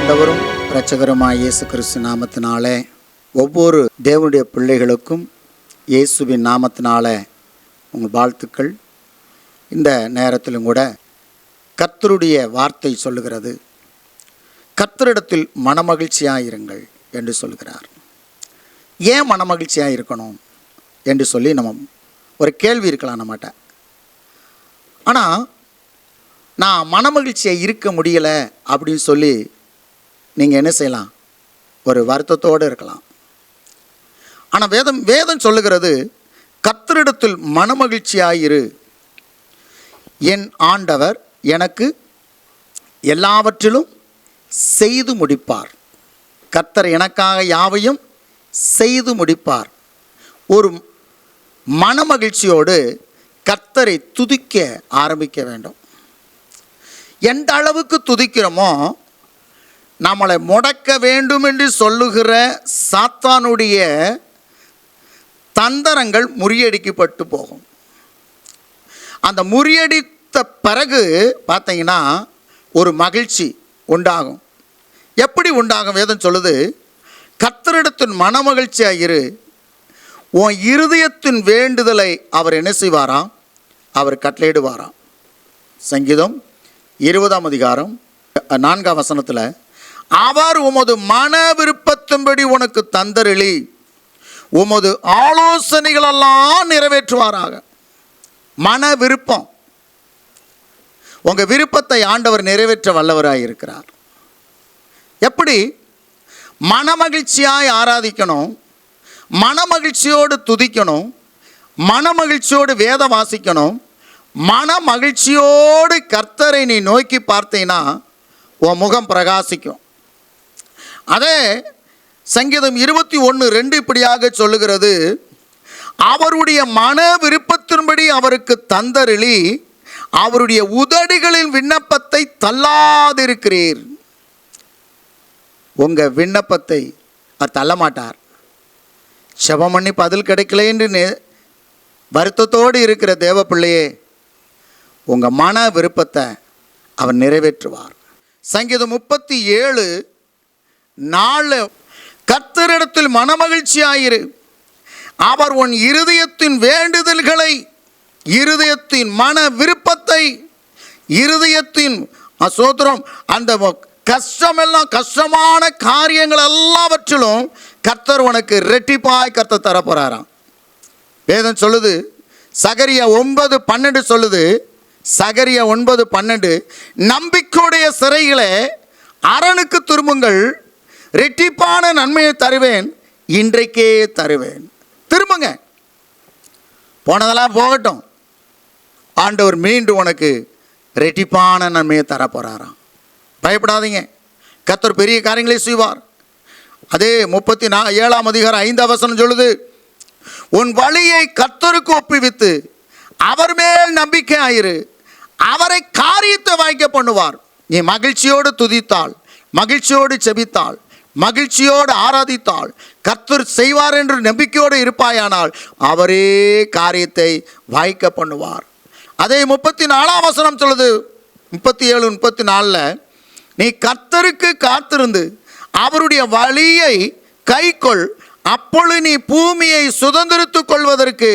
ஆண்டவரும் இரட்சகருமாய் இயேசு கிறிஸ்து நாமத்தினாலே ஒவ்வொரு தேவனுடைய பிள்ளைகளுக்கும் இயேசுவின் நாமத்தினாலே உங்கள் வாழ்த்துக்கள். இந்த நேரத்திலும் கூட கர்த்தருடைய வார்த்தை சொல்லுகிறது, கர்த்தரிடத்தில் மனமகிழ்ச்சியாயிருங்கள் என்று சொல்கிறார். ஏன் மனமகிழ்ச்சியாக இருக்கணும் என்று சொல்லி நம்ம ஒரு கேள்வி இருக்கலாம் நம்மகிட்ட. ஆனால் நான் மனமகிழ்ச்சியாக இருக்க முடியலை அப்படின்னு சொல்லி நீங்கள் என்ன செய்யலாம், ஒரு வருத்தத்தோடு இருக்கலாம். ஆனால் வேதம் சொல்லுகிறது, கர்த்தரிடத்தில் மனமகிழ்ச்சியாயிரு, என் ஆண்டவர் எனக்கு எல்லாவற்றிலும் செய்து முடிப்பார். கர்த்தர் எனக்காக யாவையும் செய்து முடிப்பார். ஒரு மனமகிழ்ச்சியோடு கர்த்தரை துதிக்க ஆரம்பிக்க வேண்டும். எந்த அளவுக்கு துதிக்கிறோமோ நம்மளை முடக்க வேண்டும் என்று சொல்லுகிற சாத்தானுடைய தந்திரங்கள் முறியடிக்கப்பட்டு போகும். அந்த முறியடித்த பிறகு பார்த்தீங்கன்னா ஒரு மகிழ்ச்சி உண்டாகும். எப்படி உண்டாகும்? வேதம் சொல்லுது, கர்த்தரிடத்தின் மனமகிழ்ச்சியாயிரு, உன் இருதயத்தின் வேண்டுதலை அவர் என்ன செய்வாராம்? அவர் கட்டளையிடுவாராம். சங்கீதம் 20ஆம் அதிகாரம் 4ஆம் வசனத்தில், அவர் உமது மன விருப்பத்தின்படி உனக்கு தந்தருளி உமது ஆலோசனைகளெல்லாம் நிறைவேற்றுவாராக. மன விருப்பம், உங்கள் விருப்பத்தை ஆண்டவர் நிறைவேற்ற வல்லவராக இருக்கிறார். எப்படி? மனமகிழ்ச்சியாய் ஆராதிக்கணும், மனமகிழ்ச்சியோடு துதிக்கணும், மனமகிழ்ச்சியோடு வேத வாசிக்கணும். மன மகிழ்ச்சியோடு கர்த்தரை நீ நோக்கி பார்த்தீங்கன்னா உன் முகம் பிரகாசிக்கும். அதே சங்கீதம் 21:2 இப்படியாக சொல்லுகிறது, அவருடைய மன விருப்பத்தின்படி அவருக்கு தந்தருளி அவருடைய உதடுகளின் விண்ணப்பத்தை தள்ளாதிருக்கிறீர். உங்கள் விண்ணப்பத்தை அவர் தள்ள மாட்டார். செபம் பண்ணி பதில் கிடைக்கல என்று வருத்தத்தோடு இருக்கிற தேவ பிள்ளையே, உங்கள் மன விருப்பத்தை அவர் நிறைவேற்றுவார். சங்கீதம் 37:4, கர்த்தரிடத்தில் மனமகிழ்ச்சியாயிரு, அவர் உன் இருதயத்தின் வேண்டுதல்களை, இருதயத்தின் மன விருப்பத்தை, இருதயத்தின் சோத்திரம், அந்த கஷ்டமெல்லாம், கஷ்டமான காரியங்கள் எல்லாவற்றிலும் கர்த்தர் உனக்கு ரெட்டிப்பாய் கர்த்தர் தரப்போறாராம். வேதம் சொல்லுது, சகரியா 9:12 சொல்லுது, சகரியா 9:12, நம்பிக்கையுடைய சிறைகளை அரணுக்கு திரும்புங்கள், ரெட்டிப்பான நன்மையை தருவேன், இன்றைக்கே தருவேன். திரும்புங்க, போனதெல்லாம் போகட்டும், ஆண்டவர் மீண்டும் உனக்கு ரெட்டிப்பான நன்மையை தரப்போறாராம். பயப்படாதீங்க, கர்த்தர் பெரிய காரியங்களை செய்வார். அதே 37ஆம் அதிகாரம் 5ஆம் வசனம் சொல்லுது, உன் வழியை கர்த்தருக்கு ஒப்புவித்து அவர் மேல் நம்பிக்கை ஆயிரு, அவரை காரியத்தை வாய்க்க பண்ணுவார். நீ மகிழ்ச்சியோடு துதித்தாள், மகிழ்ச்சியோடு செபித்தாள், மகிழ்ச்சியோடு ஆராதித்தாள், கர்த்தர் செய்வார் என்று நம்பிக்கையோடு இருப்பாயானால் அவரே காரியத்தை வாய்க்க பண்ணுவார். அதே 34ஆம் வசனம் சொல்லுது, 37-34, நீ கர்த்தருக்கு காத்திருந்து அவருடைய வழியை கைக்கொள், அப்பொழுது நீ பூமியை சுதந்திரித்துக் கொள்வதற்கு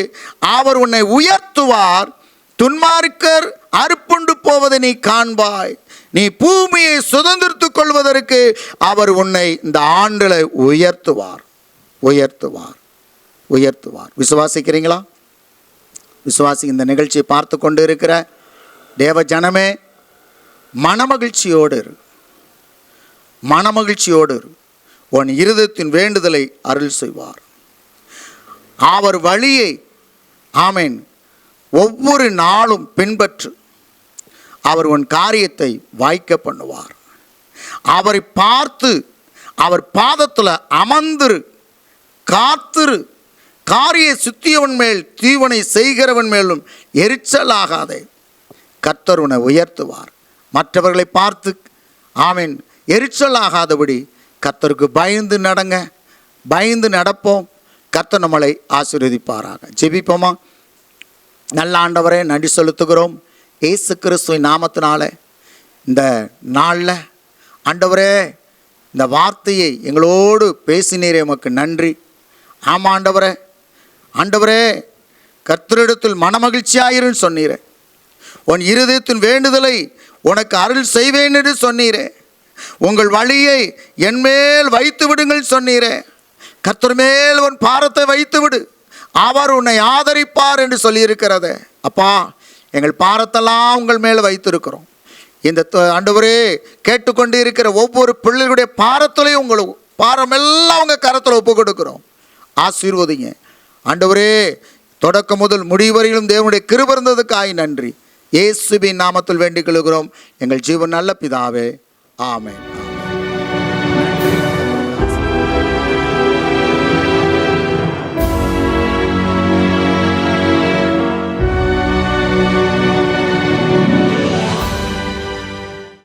அவர் உன்னை உயர்த்துவார், துன்மார்க்கர் அறுப்புண்டு போவதை நீ காண்பாய். நீ பூமியை சுதந்திரித்துக் கொள்வதற்கு அவர் உன்னை இந்த ஆண்டில் உயர்த்துவார், உயர்த்துவார், உயர்த்துவார். விசுவாசிக்கிறீங்களா? விசுவாசி. இந்த நிகழ்ச்சியை பார்த்து கொண்டு இருக்கிற தேவ ஜனமே, மனமகிழ்ச்சியோடு இரு, மனமகிழ்ச்சியோடு இரு. உன் இருதயத்தின் வேண்டுதலை அருள் செய்வார். அவர் வழியை, ஆமேன், ஒவ்வொரு நாளும் பின்பற்று, அவர் உன் காரியத்தை வாய்க்க பண்ணுவார். அவரை பார்த்து அவர் பாதத்தில் அமர்ந்திரு, காத்திரு. காரிய சுத்தியவன் மேல் தீவனை செய்கிறவன் மேலும் எரிச்சலாகாதே, கர்த்தர் உன்னை உயர்த்துவார். மற்றவர்களை பார்த்து ஆமேன் எரிச்சலாகாதபடி கர்த்தருக்கு பயந்து நடங்க, பயந்து நடப்போம். கர்த்தர் நம்மளை ஆசீர்வதிப்பாராக. ஜெபிப்போமா? நல்ல ஆண்டவரே, நன்றி செலுத்துகிறோம். இயேசு கிறிஸ்துவின் நாமத்தினால இந்த நாளில் ஆண்டவரே இந்த வார்த்தையை எங்களோடு பேசினீரே உமக்கு நன்றி. ஆமாம் ஆண்டவரே, ஆண்டவரே கர்த்தரிடத்தில் மனமகிழ்ச்சியாயிருன்னு சொன்னீரே. உன் இருதயத்தின் வேண்டுதலை உனக்கு அருள் செய்வேன் என்று சொன்னீரே. உங்கள் வழியை என்மேல் வைத்து விடுங்கள் சொன்னீரே. கர்த்தர் மேல் உன் பாரத்தை வைத்து விடு, அவர் உன்னை ஆதரிப்பார் என்று சொல்லியிருக்கிறதே. அப்பா, எங்கள் பாரத்தெல்லாம் உங்கள் மேல் வைத்திருக்கிறோம். இந்த ஆண்டவரே கேட்டுக்கொண்டு இருக்கிற ஒவ்வொரு பிள்ளைகளுடைய பாரத்திலையும் உங்களுக்கு பாரமெல்லாம் உங்கள் கரத்தில் ஒப்பு கொடுக்கிறோம். ஆசீர்வதிங்க ஆண்டவரே. தொடக்கம் முதல் முடிவரையிலும் தேவனுடைய கிருபை இருந்ததுக்காய் நன்றி. இயேசுவின் நாமத்தில் வேண்டிக் கொள்கிறோம் எங்கள் ஜீவன் நல்ல பிதாவே, ஆமென்.